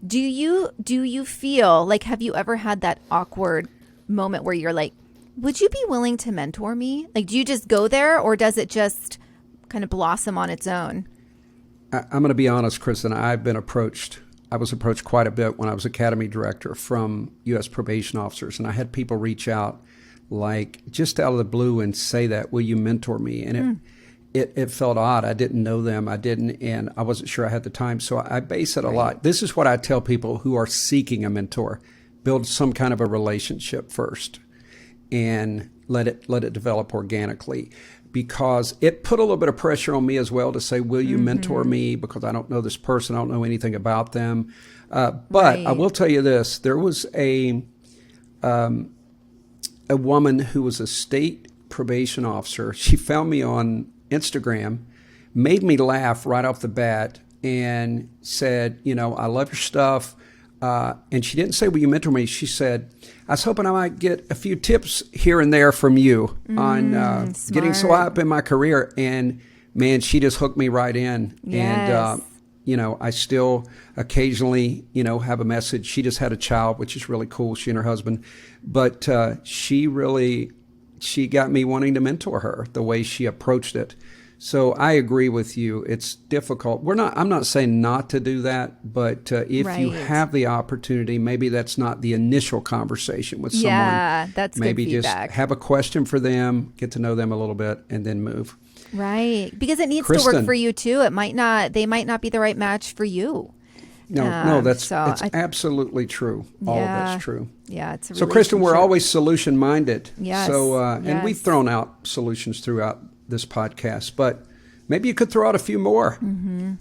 Do you feel like, have you ever had that awkward moment where you're like, would you be willing to mentor me? Like, do you just go there, or does it just kind of blossom on its own? I'm going to be honest, Kristin. I was approached quite a bit when I was academy director from U.S. probation officers, and I had people reach out like just out of the blue and say that, will you mentor me? And it felt odd. I didn't know them. And I wasn't sure I had the time. So I base it a lot. This is what I tell people who are seeking a mentor: build some kind of a relationship first and let it develop organically. Because it put a little bit of pressure on me as well to say, will you mentor me? Because I don't know this person. I don't know anything about them. But I will tell you this. There was a woman who was a state probation officer. She found me on Instagram, made me laugh right off the bat, and said, I love your stuff. And she didn't say, will you mentor me? She said, I was hoping I might get a few tips here and there from you on getting so high up in my career. And man, she just hooked me right in. Yes. And, I still occasionally, have a message. She just had a child, which is really cool. She and her husband. But she got me wanting to mentor her, the way she approached it. So I agree with you. It's difficult. I'm not saying not to do that, but if you have the opportunity, maybe that's not the initial conversation with someone. Yeah, that's maybe good feedback. Just have a question for them, get to know them a little bit, and then move. Right, because it needs to work for you too. They might not be the right match for you. No, it's absolutely true. All of that's true. Yeah, it's so. Kristin, we're always solution minded. Yes. So, and we've thrown out solutions throughout this podcast, but maybe you could throw out a few more. Mm-hmm.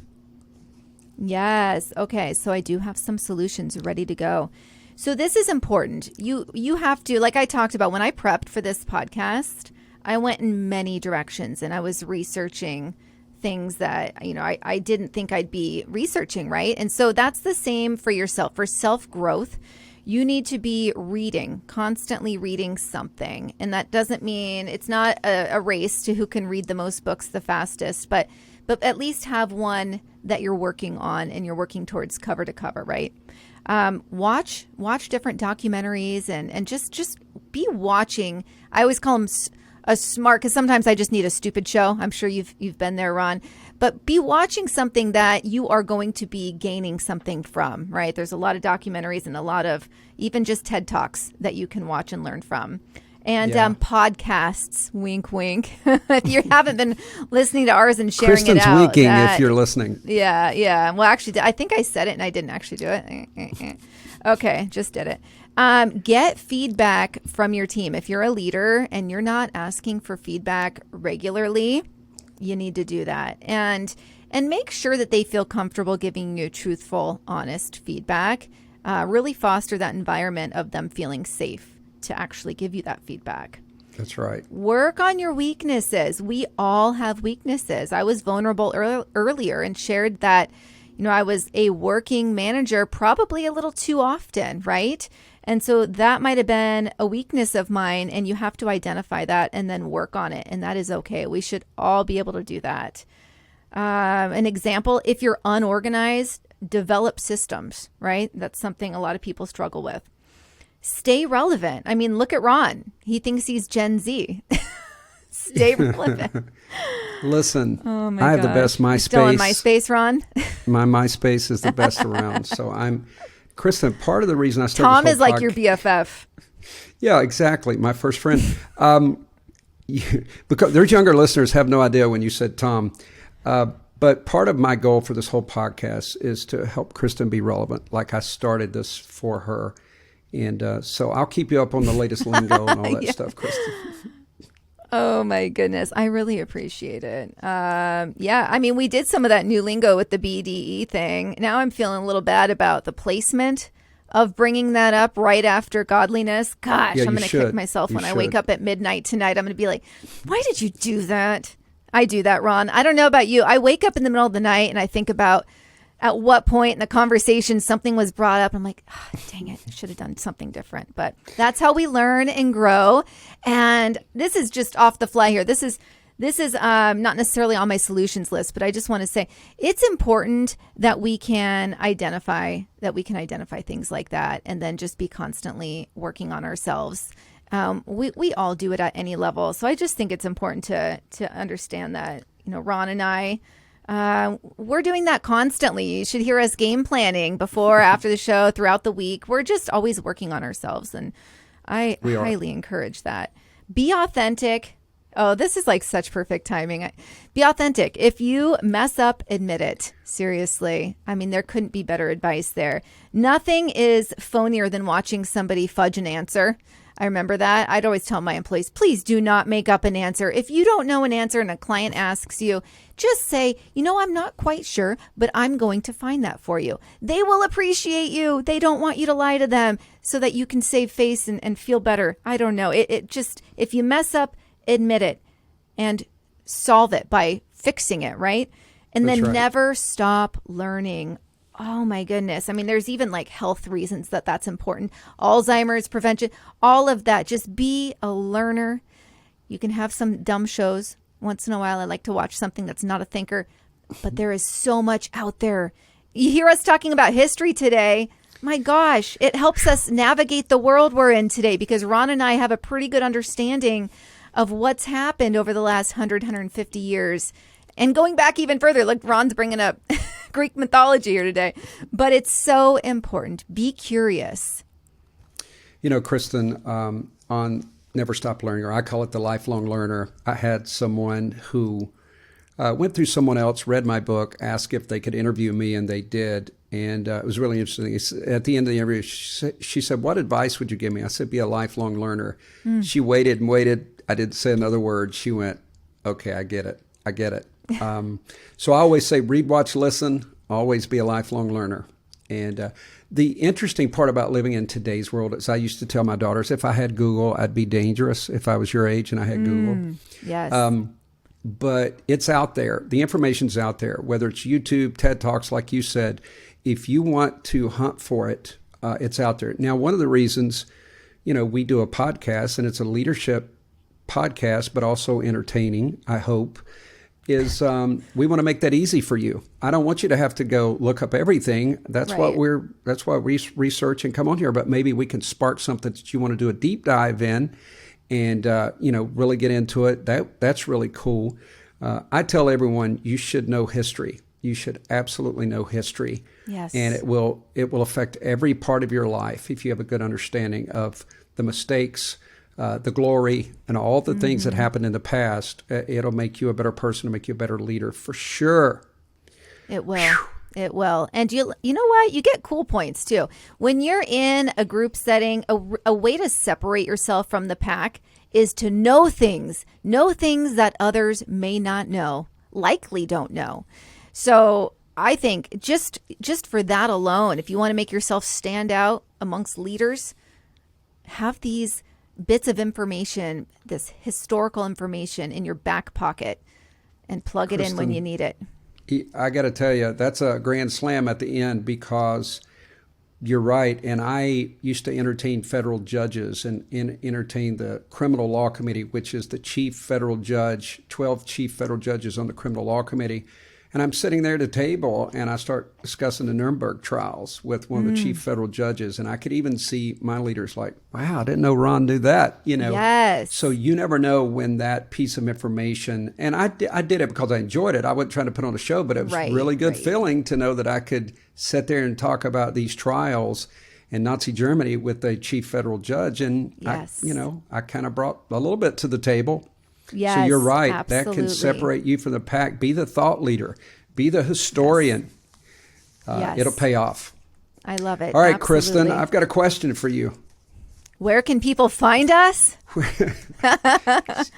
Yes. Okay. So I do have some solutions ready to go. So this is important. You have to, like I talked about when I prepped for this podcast, I went in many directions and I was researching things that, I didn't think I'd be researching, right? And so that's the same for yourself. For self-growth, you need to be constantly reading something. And that doesn't mean it's not a race to who can read the most books the fastest, but at least have one that you're working on and you're working towards cover to cover, right? Watch different documentaries and just be watching. I always call them a smart, because sometimes I just need a stupid show. I'm sure you've been there, Ron. But be watching something that you are going to be gaining something from, right? There's a lot of documentaries and a lot of even just TED Talks that you can watch and learn from. And podcasts, wink, wink. If you haven't been listening to ours and sharing Kristin's it out. winking if you're listening. Yeah. Well, actually, I think I said it and I didn't actually do it. Okay, just did it. Get feedback from your team. If you're a leader and you're not asking for feedback regularly, you need to do that. And make sure that they feel comfortable giving you truthful, honest feedback. Really foster that environment of them feeling safe to actually give you that feedback. That's right. Work on your weaknesses. We all have weaknesses. I was vulnerable earlier and shared that, I was a working manager probably a little too often, right? And so that might have been a weakness of mine, and you have to identify that and then work on it. And that is okay. We should all be able to do that. An example, if you're unorganized, develop systems, right? That's something a lot of people struggle with. Stay relevant. I mean, look at Ron. He thinks he's Gen Z. Stay relevant. Listen, I have the best MySpace. Still on MySpace, Ron? My MySpace is the best around. So Kristin, part of the reason I started Tom is like your BFF. Yeah, exactly. My first friend. Because there's younger listeners have no idea when you said Tom. But part of my goal for this whole podcast is to help Kristin be relevant. Like I started this for her. And so I'll keep you up on the latest lingo and all that stuff, Kristin. Oh, my goodness. I really appreciate it. I mean, we did some of that new lingo with the BDE thing. Now I'm feeling a little bad about the placement of bringing that up right after godliness. Gosh, I'm going to kick myself when I wake up at midnight tonight. I'm going to be like, why did you do that? I do that, Ron. I don't know about you. I wake up in the middle of the night and I think about at what point in the conversation something was brought up. I'm like, dang it, I should have done something different. But that's how we learn and grow. And this is just off the fly here. This is not necessarily on my solutions list, but I just want to say it's important that we can identify things like that, and then just be constantly working on ourselves. We all do it at any level, so I just think it's important to understand that. Ron and I, we're doing that constantly. You should hear us game planning before, after the show, throughout the week. We're just always working on ourselves, and I highly encourage that. Be authentic. Oh, this is like such perfect timing. Be authentic. If you mess up, admit it. Seriously. I mean, there couldn't be better advice there. Nothing is phonier than watching somebody fudge an answer. I remember that. I'd always tell my employees, please do not make up an answer. If you don't know an answer and a client asks you, just say, I'm not quite sure, but I'm going to find that for you. They will appreciate you. They don't want you to lie to them so that you can save face and feel better. I don't know. It just, if you mess up, admit it and solve it by fixing it, right? And then never stop learning. Oh my goodness. I mean, there's even like health reasons that's important. Alzheimer's prevention, all of that. Just be a learner. You can have some dumb shows. Once in a while, I like to watch something that's not a thinker, but there is so much out there. You hear us talking about history today. My gosh, it helps us navigate the world we're in today, because Ron and I have a pretty good understanding of what's happened over the last 150 years. And going back even further, like Ron's bringing up Greek mythology here today. But it's so important. Be curious. Kristin, on Never Stop Learning, or I call it the lifelong learner, I had someone who went through someone else, read my book, asked if they could interview me, and they did. And it was really interesting. At the end of the interview, she said, what advice would you give me? I said, be a lifelong learner. She waited and waited. I didn't say another word. She went, okay, I get it. So I always say, read, watch, listen, always be a lifelong learner. And the interesting part about living in today's world is, I used to tell my daughters, if I had Google, I'd be dangerous if I was your age and I had Google. Yes. But it's out there. The information's out there, whether it's YouTube, TED Talks, like you said. If you want to hunt for it, it's out there. Now, one of the reasons, we do a podcast, and it's a leadership podcast, but also entertaining, I hope, is we want to make that easy for you. I don't want you to have to go look up everything. That's right. That's why we research and come on here. But maybe we can spark something that you want to do a deep dive in, and really get into it. That's really cool. I tell everyone, you should know history. You should absolutely know history. Yes. And it will affect every part of your life if you have a good understanding of the mistakes, the glory, and all the things that happened in the past. It'll make you a better person, make you a better leader for sure. It will. Whew. It will. And you know what? You get cool points too. When you're in a group setting, a way to separate yourself from the pack is to know things that others may not know, likely don't know. So I think just for that alone, if you want to make yourself stand out amongst leaders, have these bits of information, this historical information in your back pocket, and plug it in when you need it. I got to tell you, that's a grand slam at the end, because you're right. And I used to entertain federal judges and entertain the criminal law committee, which is the chief federal judge, 12 chief federal judges on the criminal law committee. And I'm sitting there at the table, and I start discussing the Nuremberg trials with one of the chief federal judges. And I could even see my leaders like, wow, I didn't know Ron knew that, Yes. So you never know when that piece of information, and I did it because I enjoyed it. I wasn't trying to put on a show, but it was really good feeling to know that I could sit there and talk about these trials in Nazi Germany with a chief federal judge. And yes. I kind of brought a little bit to the table. Yes, so you're right. Absolutely. That can separate you from the pack. Be the thought leader. Be the historian. Yes. It'll pay off. I love it. All right, Absolutely. Kristin, I've got a question for you. Where can people find us?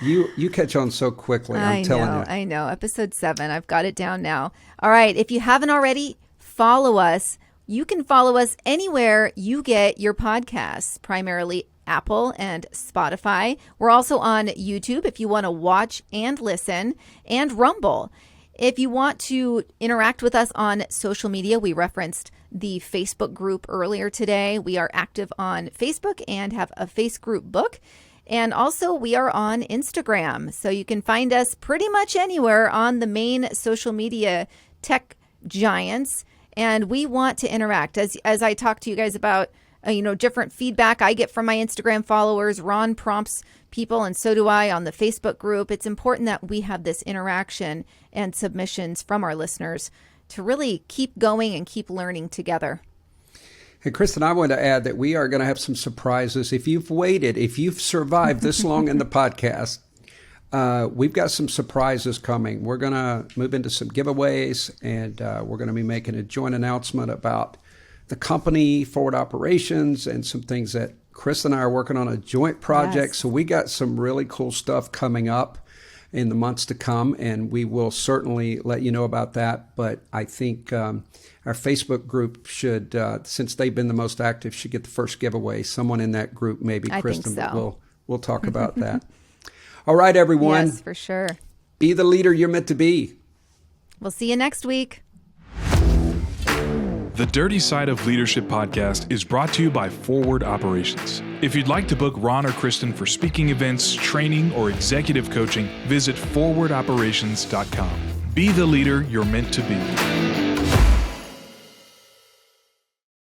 You catch on so quickly. I'm telling you. I know. Episode 7. I've got it down now. All right. If you haven't already, follow us. You can follow us anywhere you get your podcasts, primarily Apple and Spotify. We're also on YouTube if you want to watch and listen, and Rumble. If you want to interact with us on social media, we referenced the Facebook group earlier today. We are active on Facebook and have a Face Group book. And also we are on Instagram. So you can find us pretty much anywhere on the main social media tech giants. And we want to interact. As I talk to you guys about different feedback I get from my Instagram followers, Ron prompts people, and so do I on the Facebook group. It's important that we have this interaction and submissions from our listeners to really keep going and keep learning together. Hey, Kristin, I want to add that we are going to have some surprises. If you've survived this long in the podcast, we've got some surprises coming. We're going to move into some giveaways, and we're going to be making a joint announcement about the company, forward operations, and some things that Chris and I are working on a joint project. Yes. So we got some really cool stuff coming up in the months to come, and we will certainly let you know about that. But I think our Facebook group should, since they've been the most active, should get the first giveaway. Someone in that group, maybe Kristin, so. We'll talk about that. All right, everyone. Yes, for sure. Be the leader you're meant to be. We'll see you next week. The Dirty Side of Leadership podcast is brought to you by Forward Operations. If you'd like to book Ron or Kristin for speaking events, training, or executive coaching, visit forwardoperations.com. Be the leader you're meant to be.